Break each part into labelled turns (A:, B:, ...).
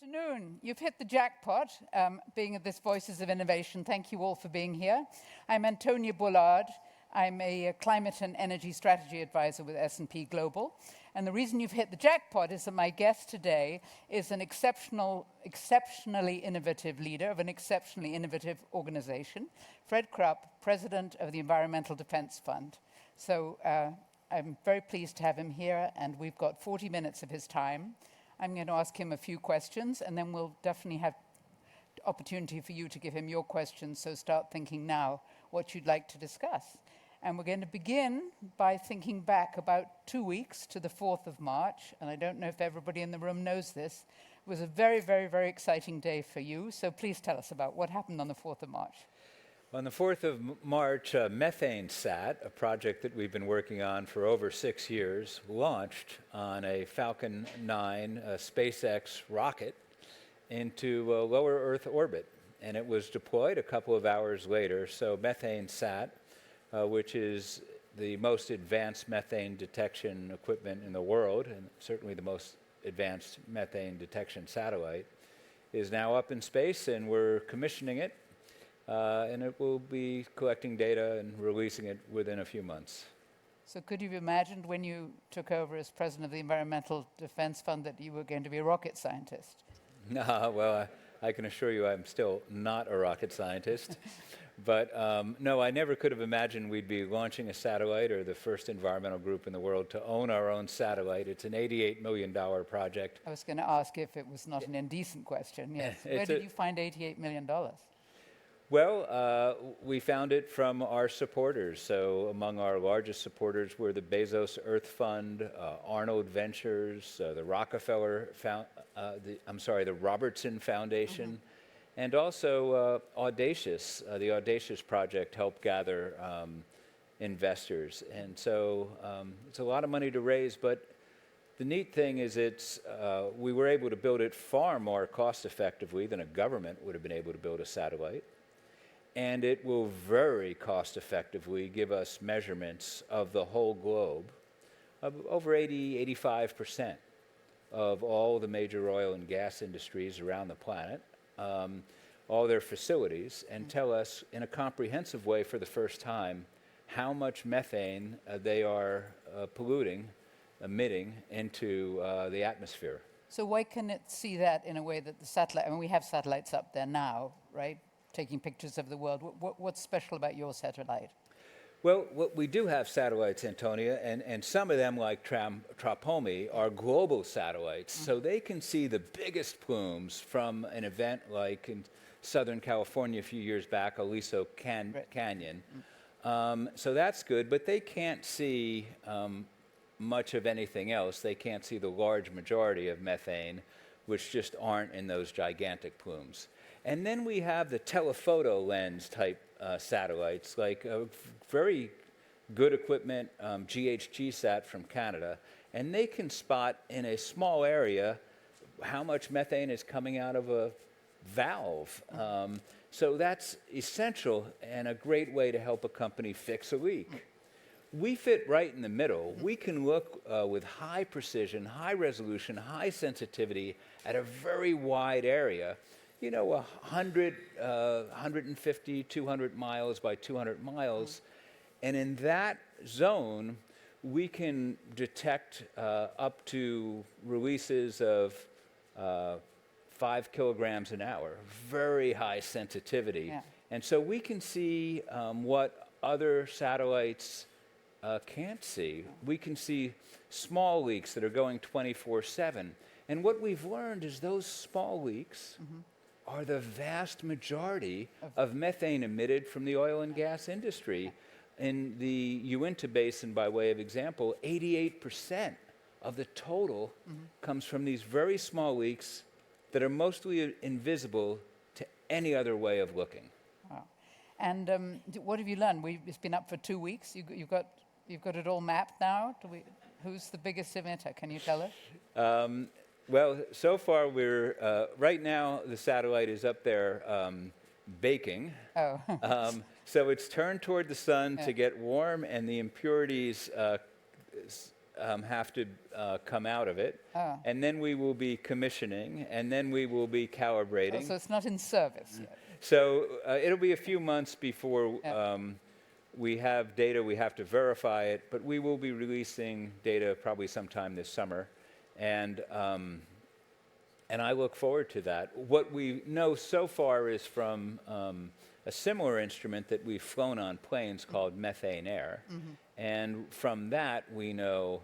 A: Afternoon. You've hit the jackpot, being at this Voices of Innovation. Thank you all for being here. I'm Antonia Bullard. I'm a climate and energy strategy advisor with S&P Global. And the reason you've hit the jackpot is that my guest today is an exceptionally innovative leader of an exceptionally innovative organization, Fred Krupp, president of the Environmental Defense Fund. So I'm very pleased to have him here, and we've got 40 minutes of his time. I'm going to ask him a few questions, and then we'll definitely have opportunity for you to give him your questions, so start thinking now what you'd like to discuss. And we're going to begin by thinking back about 2 weeks to the 4th of March, and I don't know if everybody in the room knows this. It was a very, very, very exciting day for you, so please tell us about what happened on the 4th of March.
B: On the 4th of March, MethaneSAT, a project that we've been working on for over 6 years, launched on a Falcon 9 SpaceX rocket into lower Earth orbit. And it was deployed a couple of hours later. So MethaneSAT, which is the most advanced methane detection equipment in the world, and certainly the most advanced methane detection satellite, is now up in space, and we're commissioning it. And it will be collecting data and releasing it within a few months.
A: So could you have imagined when you took over as president of the Environmental Defense Fund that you were going to be a rocket scientist?
B: Well, I can assure you I'm still not a rocket scientist. But no, I never could have imagined we'd be launching a satellite, or the first environmental group in the world to own our own satellite. It's an $88 million project.
A: I was going to ask if it was not an indecent question. Yes. Where did you find $88 million?
B: Well, we found it from our supporters. So among our largest supporters were the Bezos Earth Fund, Arnold Ventures, the Rockefeller, the Robertson Foundation, and also Audacious. The Audacious project helped gather investors. And so it's a lot of money to raise, but the neat thing is we were able to build it far more cost effectively than a government would have been able to build a satellite. And it will very cost effectively give us measurements of the whole globe, of over 85% of all the major oil and gas industries around the planet, all their facilities, and tell us in a comprehensive way for the first time how much methane they are emitting into the atmosphere.
A: So why can it see that in a way that the satellite, I mean, we have satellites up there now, right? Taking pictures of the world. What's special about your satellite?
B: Well, we do have satellites, Antonia, and some of them, like Trapomi, are global satellites. So they can see the biggest plumes from an event like in Southern California a few years back, Aliso Canyon. So that's good, but they can't see much of anything else. They can't see the large majority of methane, which just aren't in those gigantic plumes. And then we have the telephoto lens type satellites, like very good equipment, GHGSat from Canada, and they can spot in a small area how much methane is coming out of a valve. So that's essential and a great way to help a company fix a leak. We fit right in the middle. We can look with high precision, high resolution, high sensitivity at a very wide area. 100, 150, 200 miles by 200 miles. And in that zone, we can detect up to releases of 5 kilograms an hour, very high sensitivity. Yeah. And so we can see what other satellites can't see. We can see small leaks that are going 24/7. And what we've learned is those small leaks are the vast majority of methane emitted from the oil and gas industry. In the Uinta Basin, by way of example, 88% of the total comes from these very small leaks that are mostly invisible to any other way of looking.
A: Wow. And what have you learned? It's been up for 2 weeks. You've got it all mapped now. Who's the biggest emitter? Can you tell us?
B: Well, so far right now the satellite is up there baking.
A: Oh.
B: So it's turned toward the sun to get warm, and the impurities have to come out of it. And then we will be commissioning, and then we will be calibrating.
A: Oh, so it's not in service yet.
B: So it'll be a few months before we have data. We have to verify it, but we will be releasing data probably sometime this summer. And I look forward to that. What we know so far is from a similar instrument that we've flown on planes called methane air. And from that, we know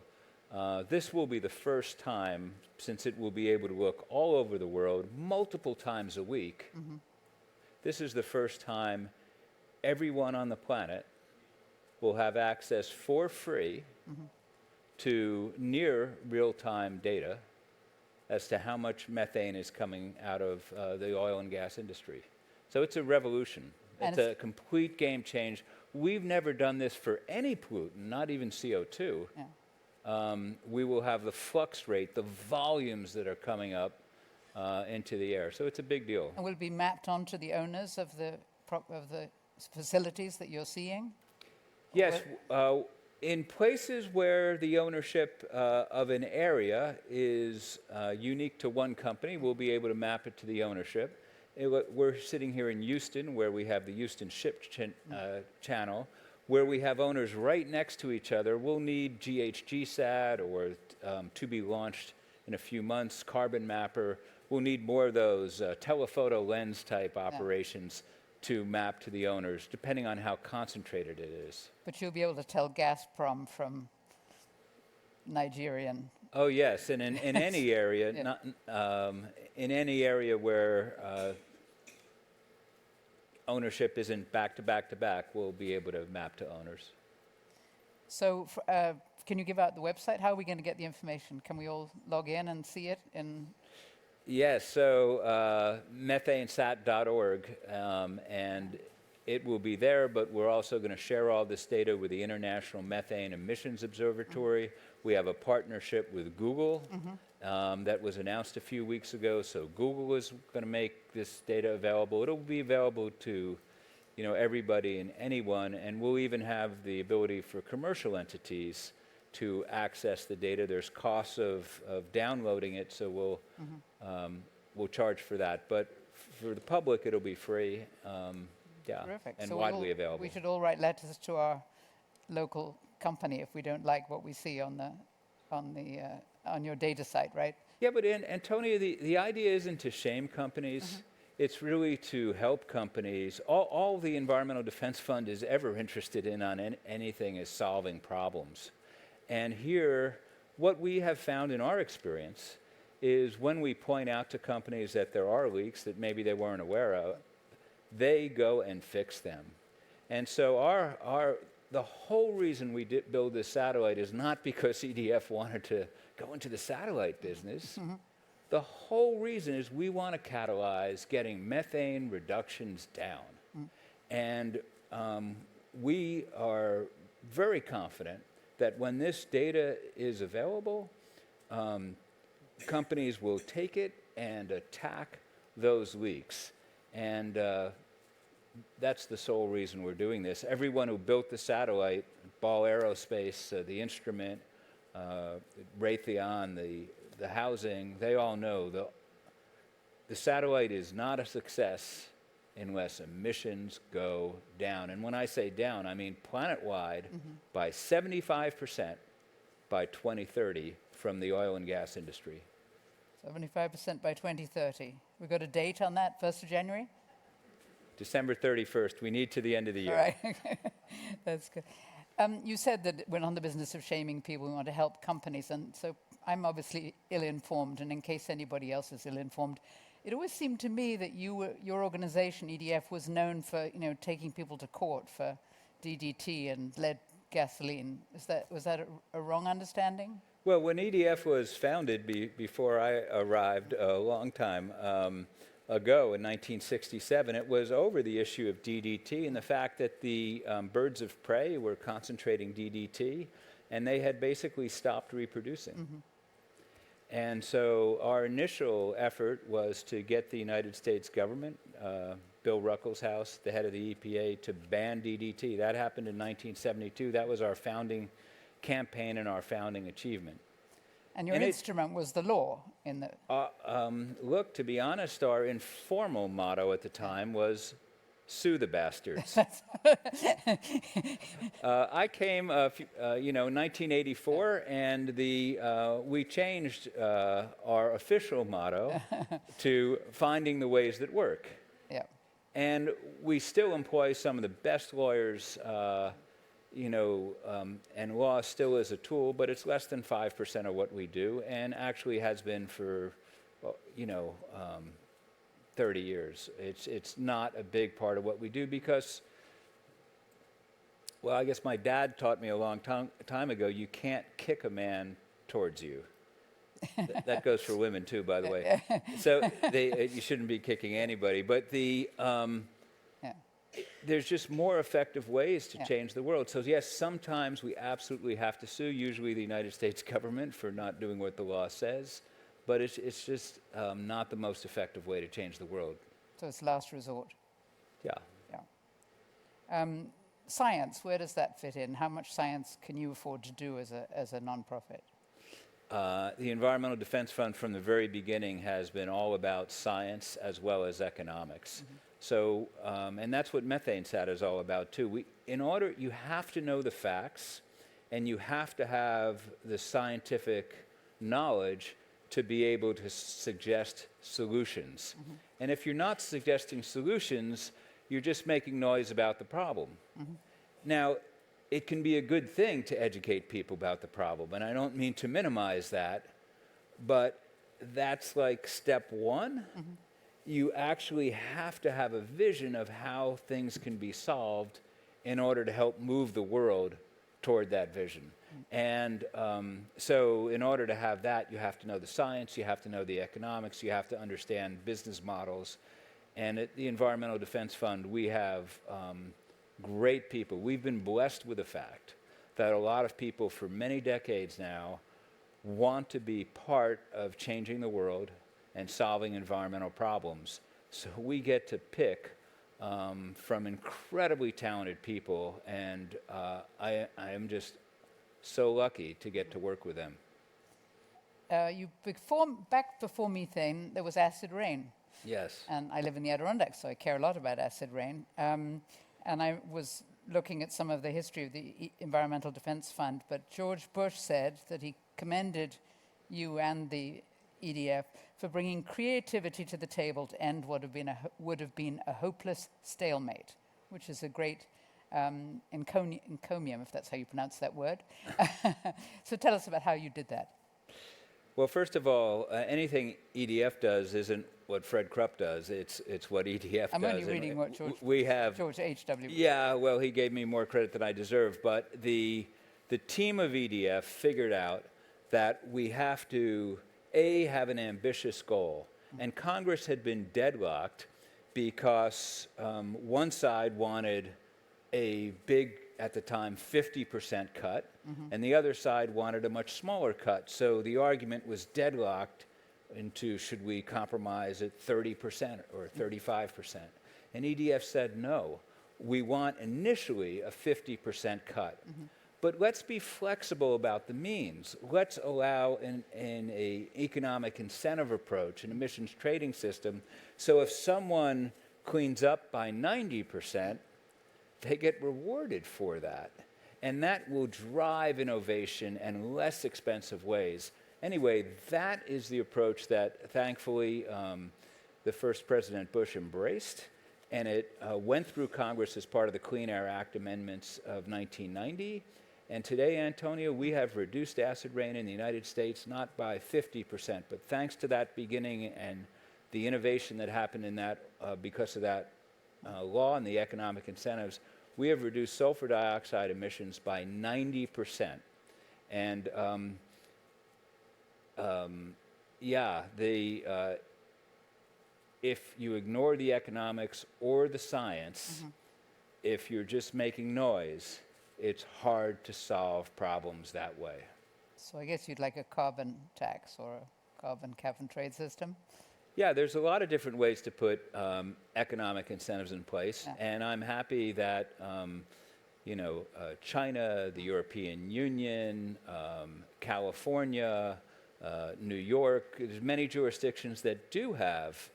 B: this will be the first time, since it will be able to look all over the world multiple times a week. This is the first time everyone on the planet will have access for free to near real-time data as to how much methane is coming out of the oil and gas industry. So it's a revolution. It's a complete game change. We've never done this for any pollutant, not even CO2. We will have the flux rate, the volumes that are coming up into the air. So it's a big deal.
A: And will it be mapped onto the owners of the facilities that you're seeing?
B: Yes. In places where the ownership of an area is unique to one company, we'll be able to map it to the ownership. We're sitting here in Houston, where we have the Houston Ship Channel, where we have owners right next to each other. We'll need GHGSat, or to be launched in a few months, Carbon Mapper. We'll need more of those telephoto lens type operations to map to the owners, depending on how concentrated it is.
A: But you'll be able to tell Gazprom from Nigerian.
B: Oh yes, and in any area, in any area where ownership isn't back to back to back, we'll be able to map to owners.
A: So can you give out the website? How are we going to get the information? Can we all log in and see it?
B: Yes, so MethaneSAT.org, and it will be there, but we're also going to share all this data with the International Methane Emissions Observatory. We have a partnership with Google that was announced a few weeks ago, so Google is going to make this data available. It'll be available to everybody and anyone, and we'll even have the ability for commercial entities to access the data. There's costs of downloading it, so we'll charge for that. But for the public, it'll be free,
A: Terrific.
B: and
A: so
B: widely available.
A: We should all write letters to our local company if we don't like what we see on your data site, right?
B: Yeah, but Antonia, the idea isn't to shame companies. It's really to help companies. All the Environmental Defense Fund is ever interested in on anything is solving problems. And here, what we have found in our experience is when we point out to companies that there are leaks that maybe they weren't aware of, they go and fix them. And so the whole reason we build this satellite is not because EDF wanted to go into the satellite business. The whole reason is we want to catalyze getting methane reductions down. And we are very confident that when this data is available, companies will take it and attack those leaks. And that's the sole reason we're doing this. Everyone who built the satellite, Ball Aerospace, the instrument, Raytheon, the housing, they all know the satellite is not a success unless emissions go down. And when I say down, I mean planet-wide by 75% by 2030 from the oil and gas industry.
A: 75% by 2030. We've got a date on that, 1st of January?
B: December 31st. We need to the end of the year.
A: All right. That's good. You said that we're not in the business of shaming people. We want to help companies. And so I'm obviously ill-informed. And in case anybody else is ill-informed, it always seemed to me that your organization, EDF, was known for taking people to court for DDT and lead gasoline. Was that a wrong understanding?
B: Well, when EDF was founded, before I arrived a long time ago in 1967, it was over the issue of DDT and the fact that the birds of prey were concentrating DDT, and they had basically stopped reproducing. And so our initial effort was to get the United States government, Bill Ruckelshaus, the head of the EPA, to ban DDT. That happened in 1972. That was our founding campaign and our founding achievement.
A: And your
B: And
A: instrument was the law in the...
B: Look, to be honest, our informal motto at the time was, "Sue the bastards." I came, in 1984, and we changed our official motto to "Finding the Ways That Work."
A: Yeah.
B: And we still employ some of the best lawyers, and law still is a tool, but it's less than 5% of what we do, and actually has been for, 30 years. It's not a big part of what we do because, well, I guess my dad taught me a long time ago, you can't kick a man towards you. That goes for women too, by the way. So you shouldn't be kicking anybody, but there's just more effective ways to change the world. So yes, sometimes we absolutely have to sue, usually the United States government for not doing what the law says, but it's just not the most effective way to change the world.
A: So it's last resort.
B: Yeah.
A: Yeah. Science, where does that fit in? How much science can you afford to do as a nonprofit?
B: The Environmental Defense Fund from the very beginning has been all about science as well as economics. Mm-hmm. So, and that's what MethaneSAT is all about too. You have to know the facts, and you have to have the scientific knowledge to be able to suggest solutions. Mm-hmm. And if you're not suggesting solutions, you're just making noise about the problem. Mm-hmm. Now, it can be a good thing to educate people about the problem, and I don't mean to minimize that, but that's like step one. Mm-hmm. You actually have to have a vision of how things can be solved in order to help move the world toward that vision. Mm-hmm. And so in order to have that, you have to know the science, you have to know the economics, you have to understand business models. And at the Environmental Defense Fund, we have great people. We've been blessed with the fact that a lot of people for many decades now want to be part of changing the world and solving environmental problems. So we get to pick from incredibly talented people, and I am just so lucky to get to work with them.
A: Back before methane, there was acid rain.
B: Yes.
A: And I live in the Adirondacks, so I care a lot about acid rain. And I was looking at some of the history of the Environmental Defense Fund, but George Bush said that he commended you and the EDF for bringing creativity to the table to end what would have been a hopeless stalemate, which is a great encomium, if that's how you pronounce that word. So tell us about how you did that.
B: Well, first of all, anything EDF does isn't what Fred Krupp does. It's what EDF does.
A: I'm only reading what George H.W.
B: Yeah, well, he gave me more credit than I deserve. But the team of EDF figured out that we have to, have an ambitious goal. Mm-hmm. And Congress had been deadlocked because one side wanted a big, at the time, 50% cut, mm-hmm. and the other side wanted a much smaller cut. So the argument was deadlocked into, should we compromise at 30% or 35%? And EDF said, no, we want initially a 50% cut. Mm-hmm. But let's be flexible about the means. Let's allow an economic incentive approach, an emissions trading system, so if someone cleans up by 90%, they get rewarded for that. And that will drive innovation and less expensive ways. Anyway, that is the approach that, thankfully, the first President Bush embraced. And it went through Congress as part of the Clean Air Act amendments of 1990. And today, Antonia, we have reduced acid rain in the United States not by 50%, but thanks to that beginning and the innovation that happened in that because of that law and the economic incentives, we have reduced sulfur dioxide emissions by 90%. And if you ignore the economics or the science, mm-hmm. if you're just making noise, it's hard to solve problems that way.
A: So I guess you'd like a carbon tax or a carbon cap and trade system?
B: Yeah, there's a lot of different ways to put economic incentives in place, and I'm happy that China, the European Union, California, New York. There's many jurisdictions that do have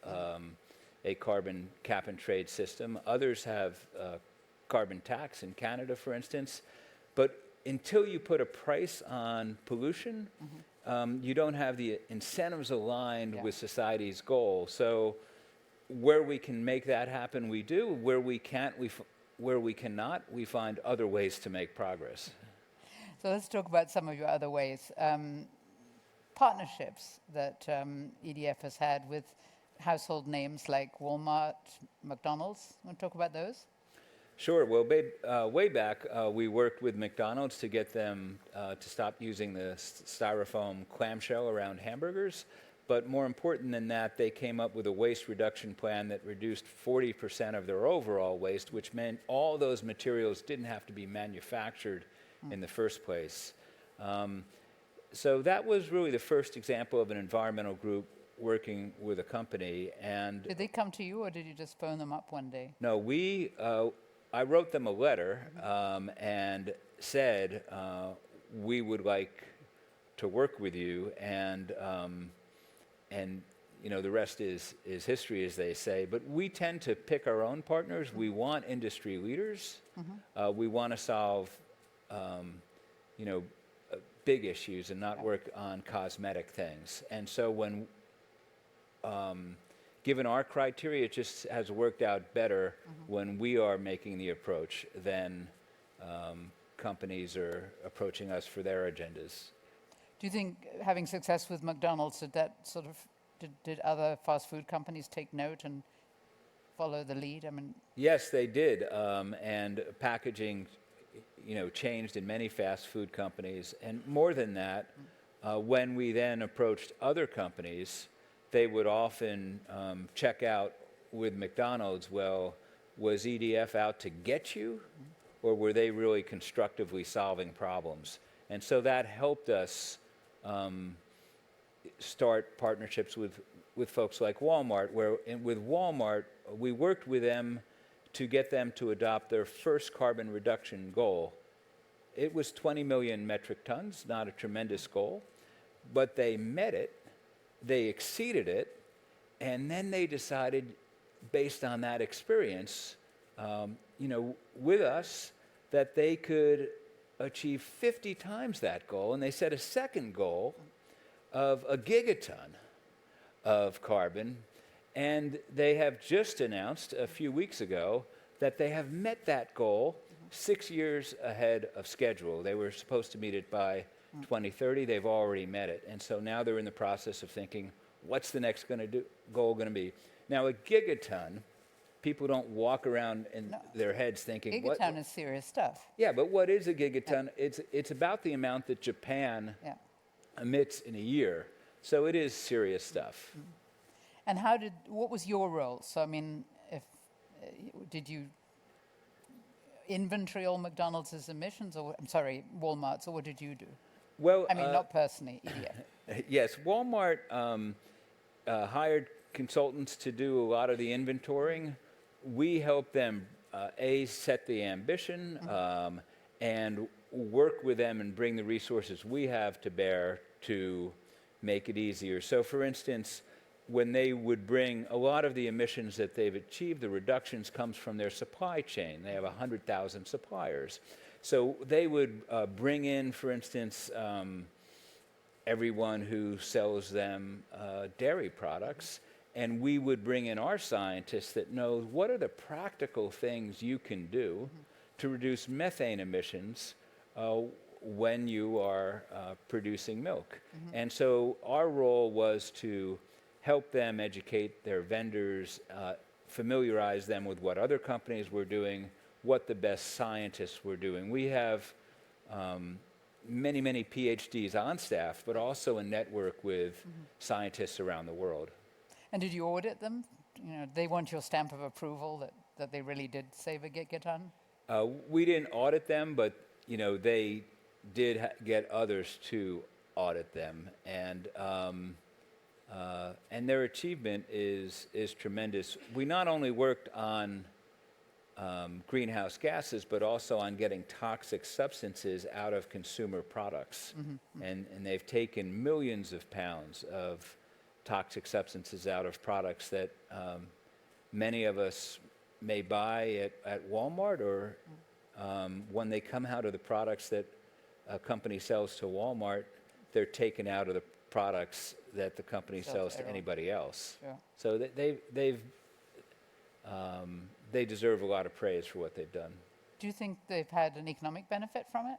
B: a carbon cap and trade system. Others have carbon tax in Canada, for instance. But until you put a price on pollution, you don't have the incentives aligned with society's goal. So where we can make that happen, we do. Where we can't, where we cannot, we find other ways to make progress.
A: So let's talk about some of your other ways. Partnerships that EDF has had with household names like Walmart, McDonald's. Want to talk about those?
B: Sure. Well, way back, we worked with McDonald's to get them to stop using the styrofoam clamshell around hamburgers. But more important than that, they came up with a waste reduction plan that reduced 40% of their overall waste, which meant all those materials didn't have to be manufactured in the first place. So that was really the first example of an environmental group working with a company. And
A: did they come to you, or did you just phone them up one day?
B: No, I wrote them a letter and said we would like to work with you, and the rest is history, as they say. But we tend to pick our own partners. We want industry leaders. We want to solve big issues and not work on cosmetic things. And so when given our criteria, it just has worked out better when we are making the approach than companies are approaching us for their agendas.
A: Do you think having success with McDonald's, did other fast food companies take note and follow the lead? I mean,
B: yes, they did, and packaging, changed in many fast food companies. And more than that, when we then approached other companies, they would often check out with McDonald's, well, was EDF out to get you, or were they really constructively solving problems? And so that helped us start partnerships with folks like Walmart, with Walmart, we worked with them to get them to adopt their first carbon reduction goal. It was 20 million metric tons, not a tremendous goal, but they met it. They exceeded it, and then they decided, based on that experience, with us, that they could achieve 50 times that goal, and they set a second goal of a gigaton of carbon, and they have just announced a few weeks ago that they have met that goal 6 years ahead of schedule. They were supposed to meet it by 2030, they've already met it. And so now they're in the process of thinking, what's the next goal going to be? Now, a gigaton, people don't walk around in their heads thinking,
A: gigaton is serious stuff.
B: Yeah, but what is a gigaton? It's about the amount that Japan emits in a year. So it is serious stuff.
A: And what was your role? So, I mean, did you inventory all McDonald's emissions, or, I'm sorry, Walmart's, or what did you do?
B: Well,
A: I mean, not personally, EDF.
B: Yes, Walmart hired consultants to do a lot of the inventorying. We helped them, set the ambition and work with them and bring the resources we have to bear to make it easier. So, for instance, when they would bring a lot of the emissions that they've achieved, the reductions comes from their supply chain. They have 100,000 suppliers. So they would bring in, for instance, everyone who sells them dairy products, and we would bring in our scientists that know what are the practical things you can do to reduce methane emissions when you are producing milk. And so our role was to help them educate their vendors, familiarize them with what other companies were doing, what the best scientists were doing. We have many, many PhDs on staff, but also a network with scientists around the world.
A: And did you audit them? They want your stamp of approval that they really did save a gigaton?
B: We didn't audit them, but they did get others to audit them, and their achievement is tremendous. We not only worked on greenhouse gases, but also on getting toxic substances out of consumer products. And they've taken millions of pounds of toxic substances out of products that many of us may buy at Walmart, or when they come out of the products that a company sells to Walmart, they're taken out of the products that the company sells to anybody else.
A: Sure.
B: So they deserve a lot of praise for what they've done.
A: Do you think they've had an economic benefit from it?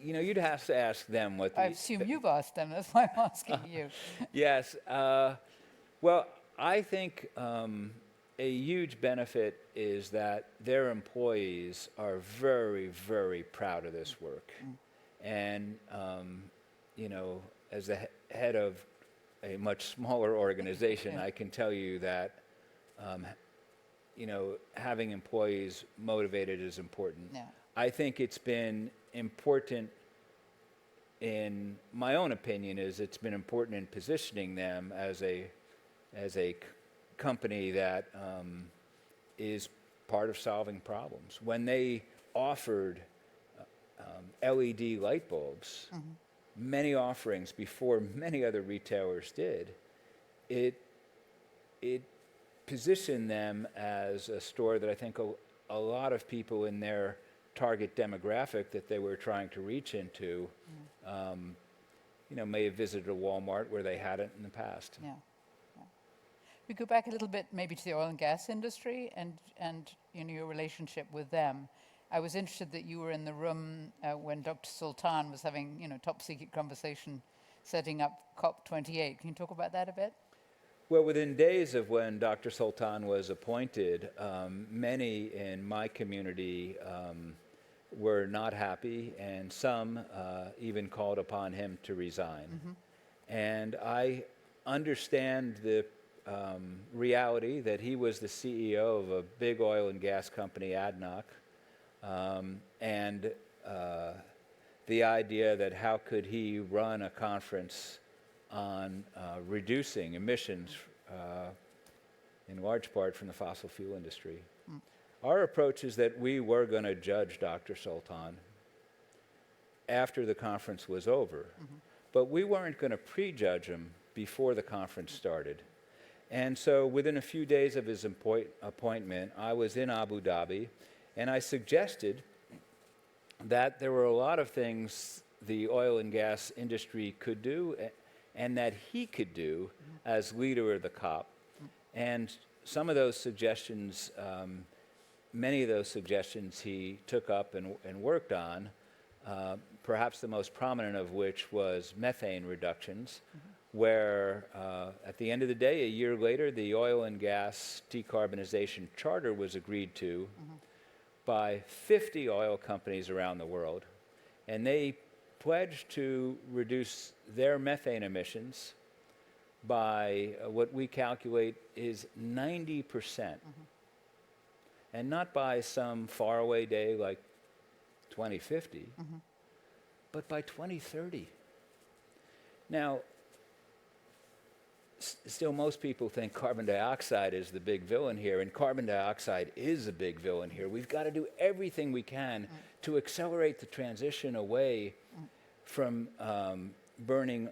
B: You'd have to ask them what.
A: I assume you've asked them. That's why I'm asking you.
B: Yes. Well, I think a huge benefit is that their employees are very, very proud of this work. And, as the head of a much smaller organization, I can tell you that, having employees motivated is important.
A: Yeah.
B: I think it's been important, in my own opinion, it's been important in positioning them as a company that is part of solving problems. When they offered LED light bulbs, many offerings before many other retailers did, it positioned them as a store that I think a lot of people in their target demographic that they were trying to reach into, may have visited a Walmart where they hadn't in the past.
A: Yeah. We go back a little bit maybe to the oil and gas industry and your relationship with them. I was interested that you were in the room when Dr. Sultan was having top secret conversation setting up COP28. Can you talk about that a bit?
B: Well, within days of when Dr. Sultan was appointed, many in my community were not happy, and some even called upon him to resign. And I understand the reality that he was the CEO of a big oil and gas company, ADNOC, and the idea that how could he run a conference on reducing emissions in large part from the fossil fuel industry. Our approach is that we were going to judge Dr. Sultan after the conference was over, but we weren't going to prejudge him before the conference started. And so within a few days of his appointment, I was in Abu Dhabi, and I suggested that there were a lot of things the oil and gas industry could do and that he could do as leader of the COP. And some of those suggestions, many of those suggestions he took up and worked on, perhaps the most prominent of which was methane reductions, where at the end of the day, a year later, the oil and gas decarbonization charter was agreed to by 50 oil companies around the world, and they pledged to reduce their methane emissions by what we calculate is 90%, and not by some faraway day like 2050, but by 2030. Now, still most people think carbon dioxide is the big villain here, and carbon dioxide is a big villain here. We've got to do everything we can to accelerate the transition away from burning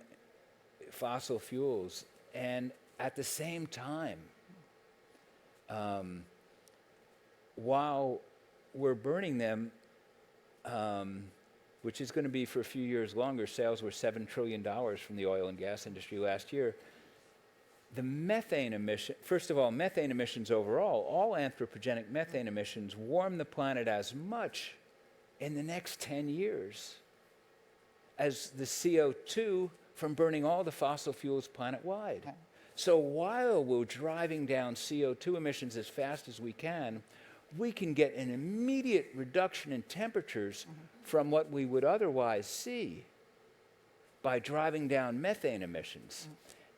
B: fossil fuels. And at the same time, while we're burning them, which is going to be for a few years longer, sales were $7 trillion from the oil and gas industry last year. The methane emission, first of all, methane emissions overall, all anthropogenic methane emissions warm the planet as much in the next 10 years as the CO2 from burning all the fossil fuels planet-wide. Okay. So while we're driving down CO2 emissions as fast as we can get an immediate reduction in temperatures from what we would otherwise see by driving down methane emissions.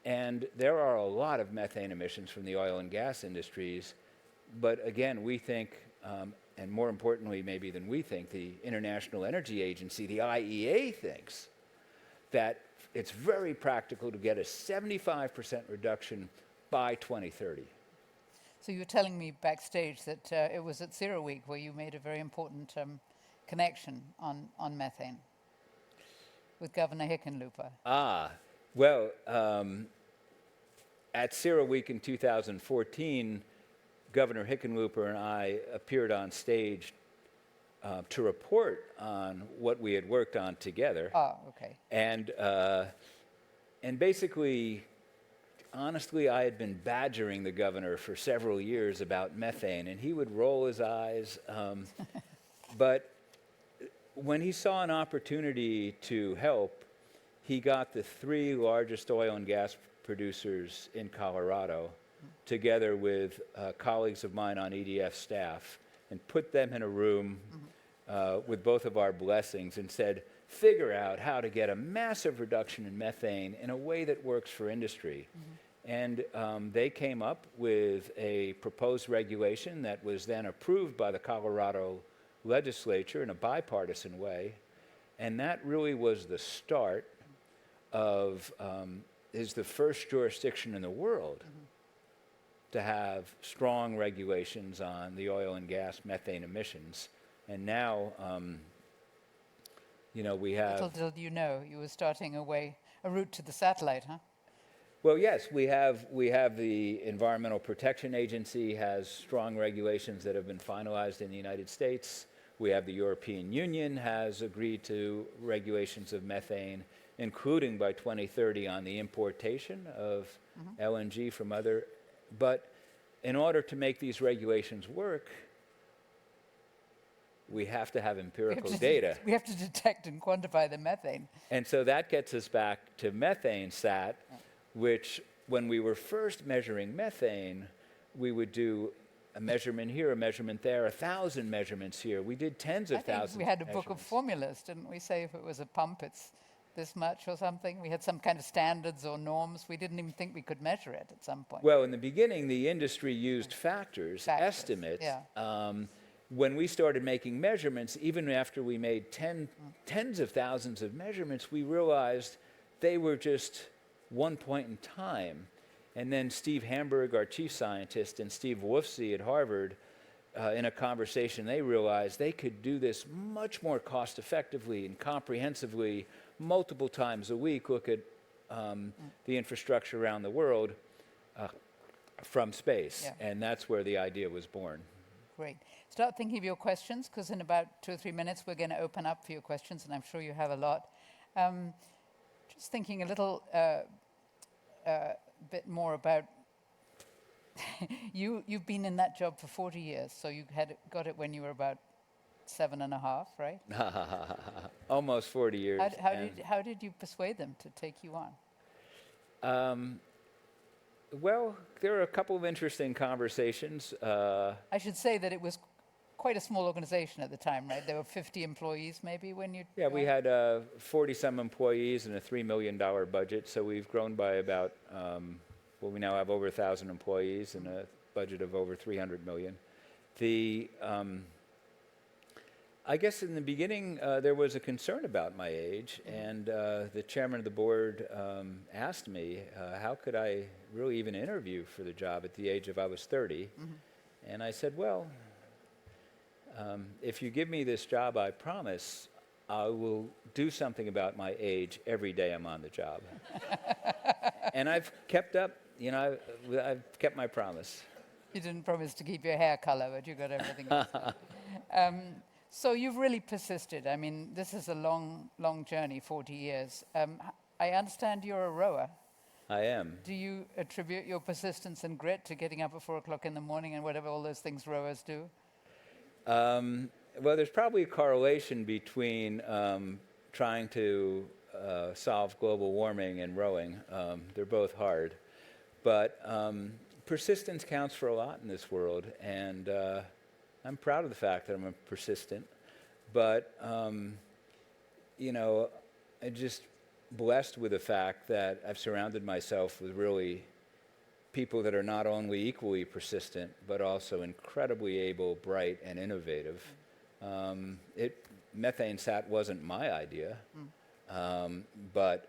B: And there are a lot of methane emissions from the oil and gas industries, but again, we think, and more importantly maybe than we think, the International Energy Agency, the IEA, thinks that it's very practical to get a 75% reduction by 2030.
A: So you were telling me backstage that it was at CERAWeek where you made a very important connection on methane with Governor Hickenlooper.
B: Well, at CERAWeek in 2014, Governor Hickenlooper and I appeared on stage to report on what we had worked on together.
A: Okay.
B: And basically, honestly, I had been badgering the governor for several years about methane, and he would roll his eyes. But when he saw an opportunity to help, he got the 3 largest oil and gas producers in Colorado together with colleagues of mine on EDF staff and put them in a room with both of our blessings and said, figure out how to get a massive reduction in methane in a way that works for industry. And they came up with a proposed regulation that was then approved by the Colorado legislature in a bipartisan way. And that really was the start of, is the first jurisdiction in the world to have strong regulations on the oil and gas methane emissions. And now, we have...
A: Little did you know, you were starting a route to the satellite, huh?
B: Well, yes, we have the Environmental Protection Agency has strong regulations that have been finalized in the United States. We have the European Union has agreed to regulations of methane, including by 2030 on the importation of LNG from other. But in order to make these regulations work, we have to have empirical data.
A: We have to detect and quantify the methane.
B: And so that gets us back to MethaneSAT, which when we were first measuring methane, we would do a measurement here, a measurement there, 1,000 measurements here. We did tens of thousands.
A: We had a book of formulas, didn't we? Say if it was a pump, it's this much or something. We had some kind of standards or norms. We didn't even think we could measure it at some point.
B: Well, in the beginning, the industry used factors, estimates.
A: Yeah.
B: When we started making measurements, even after we made tens of thousands of measurements, we realized they were just one point in time. And then Steve Hamburg, our chief scientist, and Steve Wolfsey at Harvard, in a conversation, they realized they could do this much more cost effectively and comprehensively multiple times a week, look at the infrastructure around the world from space.
A: Yeah.
B: And that's where the idea was born.
A: Great. Start thinking of your questions, because in about 2 or 3 minutes, we're going to open up for your questions, and I'm sure you have a lot. Just thinking a little bit more about you've been in that job for 40 years, so you got it when you were about 7.5, right?
B: Almost 40 years.
A: How did you persuade them to take you on?
B: Well, there were a couple of interesting conversations.
A: I should say that it was quite a small organization at the time, right? There were 50 employees maybe when you...
B: Yeah, we had 40-some employees and a $3 million budget, so we've grown by about, we now have over 1,000 employees and a budget of over $300 million. I guess in the beginning, there was a concern about my age, and the chairman of the board asked me, how could I really even interview for the job at the age of I was 30? And I said, well, if you give me this job, I promise I will do something about my age every day I'm on the job. And I've kept up, I've kept my promise.
A: You didn't promise to keep your hair color, but you got everything else. So you've really persisted. I mean, this is a long, long journey, 40 years. I understand you're a rower.
B: I am.
A: Do you attribute your persistence and grit to getting up at 4 o'clock in the morning and whatever all those things rowers do?
B: Well, there's probably a correlation between trying to solve global warming and rowing. They're both hard. But persistence counts for a lot in this world, and I'm proud of the fact that I'm persistent, but, I'm just blessed with the fact that I've surrounded myself with really people that are not only equally persistent, but also incredibly able, bright, and innovative. MethaneSAT wasn't my idea, but,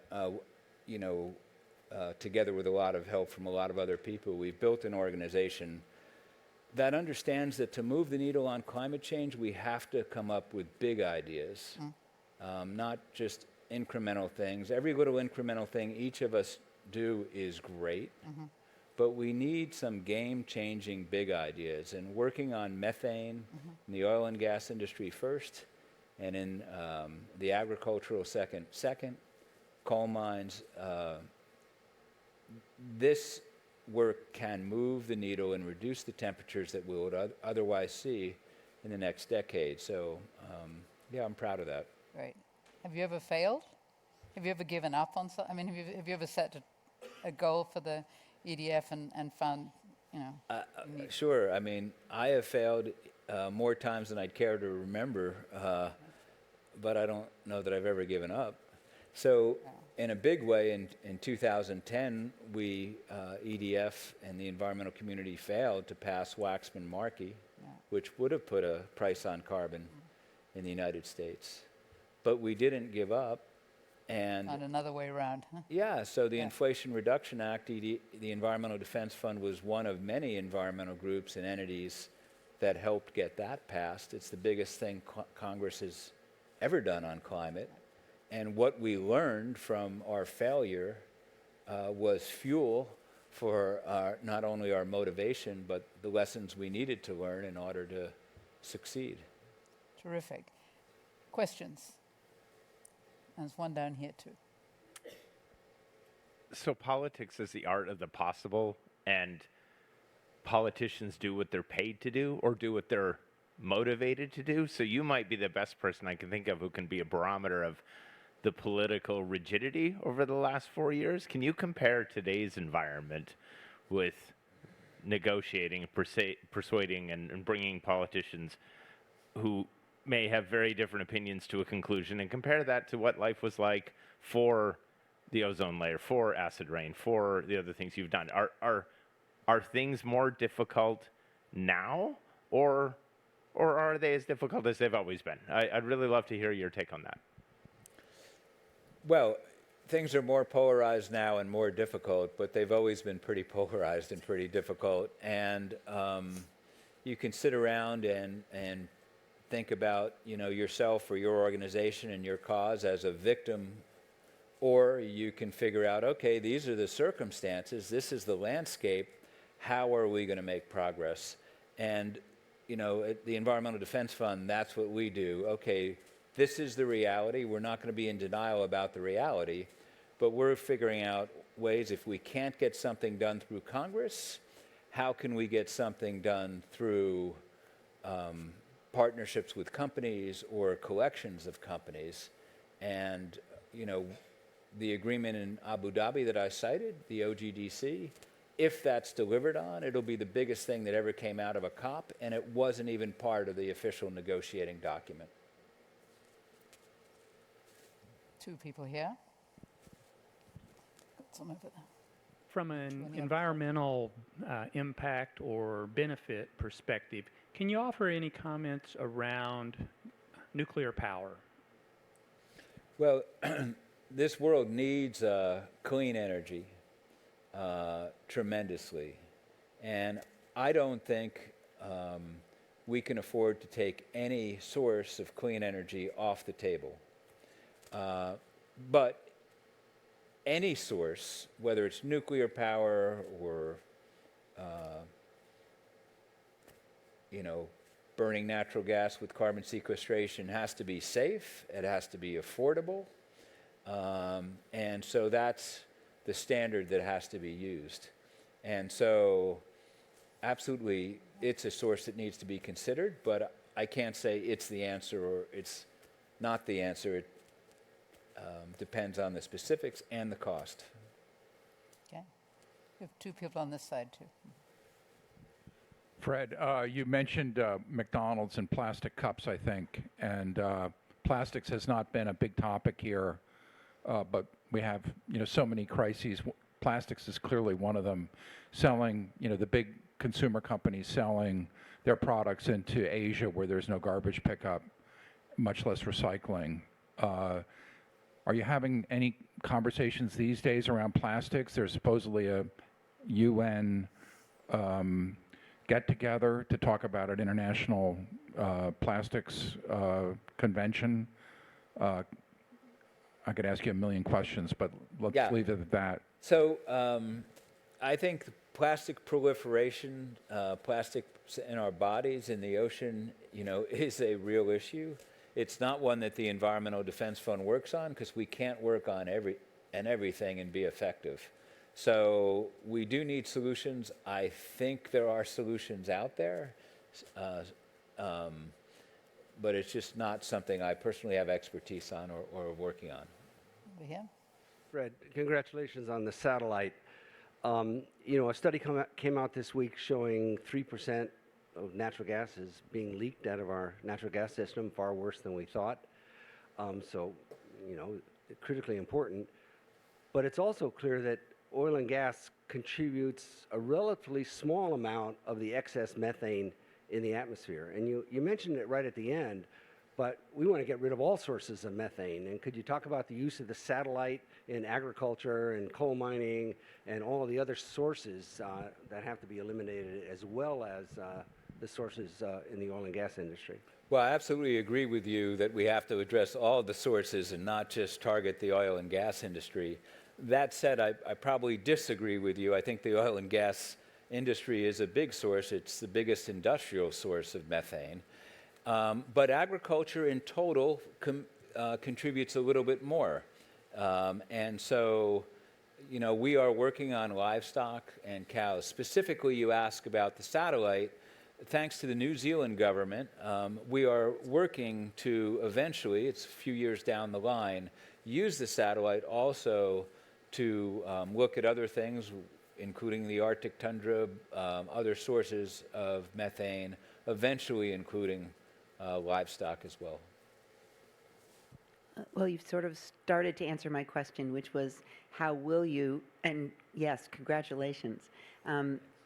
B: together with a lot of help from a lot of other people, we've built an organization that understands that to move the needle on climate change, we have to come up with big ideas, not just incremental things. Every little incremental thing each of us do is great, but we need some game-changing big ideas. And working on methane in the oil and gas industry first, and in the agricultural second, coal mines, this work can move the needle and reduce the temperatures that we would otherwise see in the next decade. So, yeah, I'm proud of that.
A: Great. Have you ever failed? Have you ever given up on something? I mean, have you ever set a goal for the EDF and found, you know?
B: Sure. I mean, I have failed more times than I'd care to remember, but I don't know that I've ever given up. So, in a big way, in 2010, we, EDF and the environmental community failed to pass Waxman-Markey, which would have put a price on carbon in the United States. But we didn't give up. And
A: Not another way around, huh?
B: yeah, so the Inflation Reduction Act, the Environmental Defense Fund, was one of many environmental groups and entities that helped get that passed. It's the biggest thing Congress has ever done on climate. And what we learned from our failure was fuel for not only our motivation, but the lessons we needed to learn in order to succeed.
A: Terrific. Questions? There's one down here too.
C: So politics is the art of the possible, and politicians do what they're paid to do or do what they're motivated to do. So you might be the best person I can think of who can be a barometer of the political rigidity over the last 4 years. Can you compare today's environment with negotiating, persuading, and bringing politicians who may have very different opinions to a conclusion, and compare that to what life was like for the ozone layer, for acid rain, for the other things you've done? Are things more difficult now, or are they as difficult as they've always been? I'd really love to hear your take on that.
B: Well, things are more polarized now and more difficult, but they've always been pretty polarized and pretty difficult. And you can sit around and think about, you know, yourself or your organization and your cause as a victim, or you can figure out, okay, these are the circumstances, this is the landscape, how are we going to make progress? And, you know, at the Environmental Defense Fund, that's what we do. Okay, this is the reality. We're not going to be in denial about the reality, but we're figuring out ways, if we can't get something done through Congress, how can we get something done through partnerships with companies or collections of companies? And, you know, the agreement in Abu Dhabi that I cited, the OGDC, if that's delivered on, it'll be the biggest thing that ever came out of a COP, and it wasn't even part of the official negotiating document.
A: Two people here. Got some over there.
D: From an environmental impact or benefit perspective, can you offer any comments around nuclear power?
B: Well, this world needs clean energy tremendously. And I don't think we can afford to take any source of clean energy off the table. But any source, whether it's nuclear power or, you know, burning natural gas with carbon sequestration, has to be safe, it has to be affordable, and so that's the standard that has to be used. And so absolutely, it's a source that needs to be considered, but I can't say it's the answer or it's not the answer. It depends on the specifics and the cost.
A: Okay. We have two people on this side too.
E: Fred, you mentioned McDonald's and plastic cups, I think, and plastics has not been a big topic here, but we have, you know, so many crises. Plastics is clearly one of them. Selling, you know, the big consumer companies selling their products into Asia where there's no garbage pickup, much less recycling. Are you having any conversations these days around plastics? There's supposedly a UN get together to talk about an international plastics convention? I could ask you a million questions, but let's
B: Yeah.
E: leave it at that.
B: So I think the plastic proliferation, plastics in our bodies, in the ocean, is a real issue. It's not one that the Environmental Defense Fund works on, because we can't work on everything and be effective. So we do need solutions. I think there are solutions out there, but it's just not something I personally have expertise on or working on.
A: Over here.
F: Fred, congratulations on the satellite. A study came out this week showing 3% of natural gas is being leaked out of our natural gas system, far worse than we thought. Critically important. But it's also clear that oil and gas contributes a relatively small amount of the excess methane in the atmosphere. And you mentioned it right at the end, but we want to get rid of all sources of methane. And could you talk about the use of the satellite in agriculture and coal mining and all of the other sources that have to be eliminated, as well as the sources in the oil and gas industry?
B: Well, I absolutely agree with you that we have to address all the sources and not just target the oil and gas industry. That said, I probably disagree with you. I think the oil and gas industry is a big source. It's the biggest industrial source of methane. But agriculture in total contributes a little bit more. And so, we are working on livestock and cows. Specifically, you ask about the satellite. Thanks to the New Zealand government, we are working to eventually, it's a few years down the line, use the satellite also to look at other things, including the Arctic tundra, other sources of methane, eventually including livestock as well.
G: Well, you've sort of started to answer my question, which was, how will you, and yes, congratulations,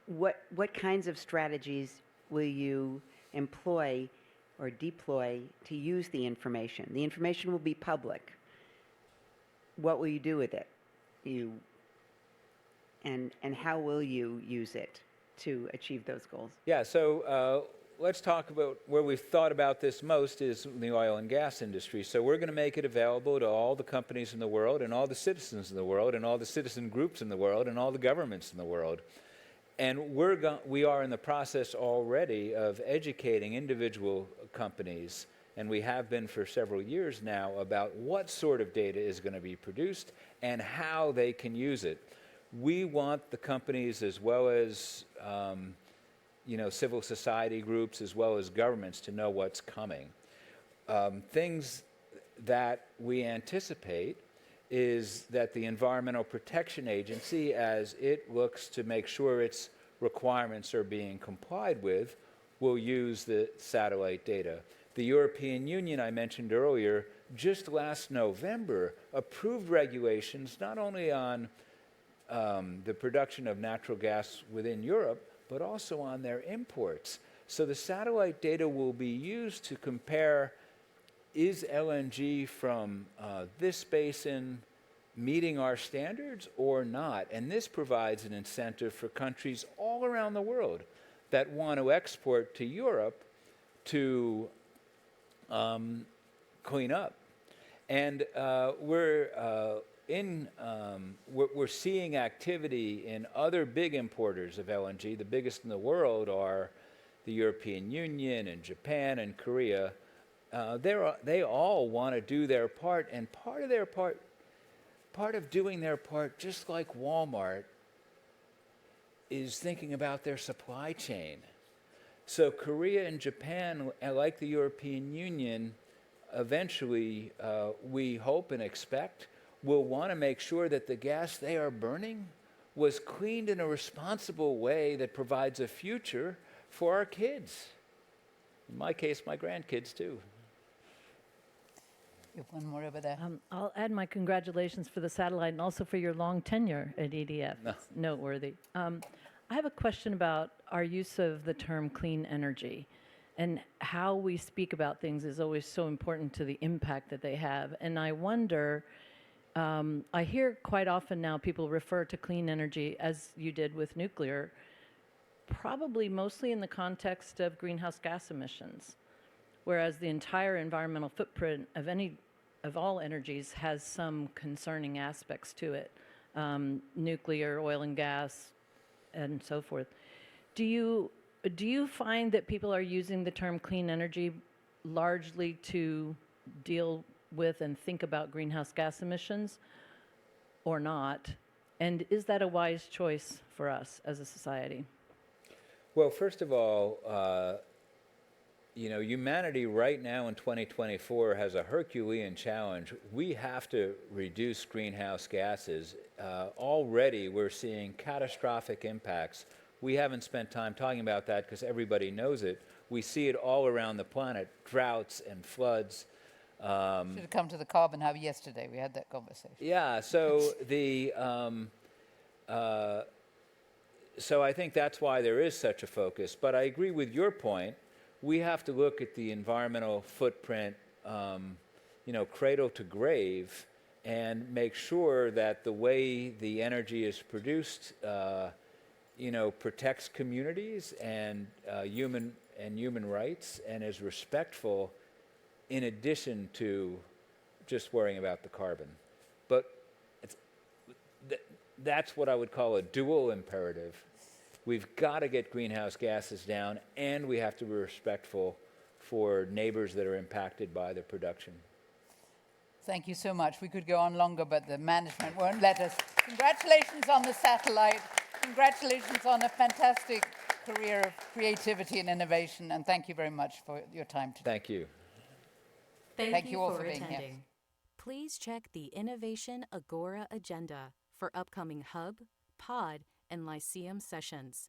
G: what kinds of strategies will you employ or deploy to use the information? The information will be public. What will you do with it? And how will you use it to achieve those goals?
B: Yeah, so let's talk about where we've thought about this most is the oil and gas industry. So we're going to make it available to all the companies in the world and all the citizens in the world and all the citizen groups in the world and all the governments in the world. And we are in the process already of educating individual companies, and we have been for several years now, about what sort of data is going to be produced and how they can use it. We want the companies, as well as civil society groups, as well as governments, to know what's coming. Things that we anticipate is that the Environmental Protection Agency, as it looks to make sure its requirements are being complied with, will use the satellite data. The European Union, I mentioned earlier, just last November approved regulations not only on the production of natural gas within Europe, but also on their imports. So the satellite data will be used to compare, is LNG from this basin meeting our standards or not? And this provides an incentive for countries all around the world that want to export to Europe to clean up. And we're seeing activity in other big importers of LNG. The biggest in the world are the European Union and Japan and Korea. They all want to do their part, and part of doing their part, just like Walmart, is thinking about their supply chain. So Korea and Japan, like the European Union, eventually, we hope and expect, will want to make sure that the gas they are burning was cleaned in a responsible way that provides a future for our kids. In my case, my grandkids too.
A: You have one more over there.
H: I'll add my congratulations for the satellite and also for your long tenure at EDF.
B: No.
H: It's noteworthy. I have a question about our use of the term clean energy, and how we speak about things is always so important to the impact that they have. And I wonder, I hear quite often now people refer to clean energy, as you did with nuclear, probably mostly in the context of greenhouse gas emissions, whereas the entire environmental footprint of all energies has some concerning aspects to it, nuclear, oil and gas, and so forth. Do you find that people are using the term clean energy largely to deal with and think about greenhouse gas emissions, or not? And is that a wise choice for us as a society?
B: Well, first of all, humanity right now in 2024 has a Herculean challenge. We have to reduce greenhouse gases. Already we're seeing catastrophic impacts. We haven't spent time talking about that because everybody knows it. We see it all around the planet, droughts and floods.
A: Should have come to the Carbon Hub yesterday. We had that conversation.
B: Yeah, so so I think that's why there is such a focus. But I agree with your point. We have to look at the environmental footprint, cradle to grave, and make sure that the way the energy is produced, protects communities and human rights, and is respectful, in addition to just worrying about the carbon. But that's what I would call a dual imperative. We've got to get greenhouse gases down, and we have to be respectful for neighbors that are impacted by the production.
A: Thank you so much. We could go on longer, but the management won't let us. Congratulations on the satellite. Congratulations on a fantastic career of creativity and innovation, and thank you very much for your time today.
B: Thank you.
I: Thank
A: you all
I: you
A: for
I: for
A: being here.
I: attending. Please check the Innovation Agora agenda for upcoming Hub, Pod, and Lyceum sessions.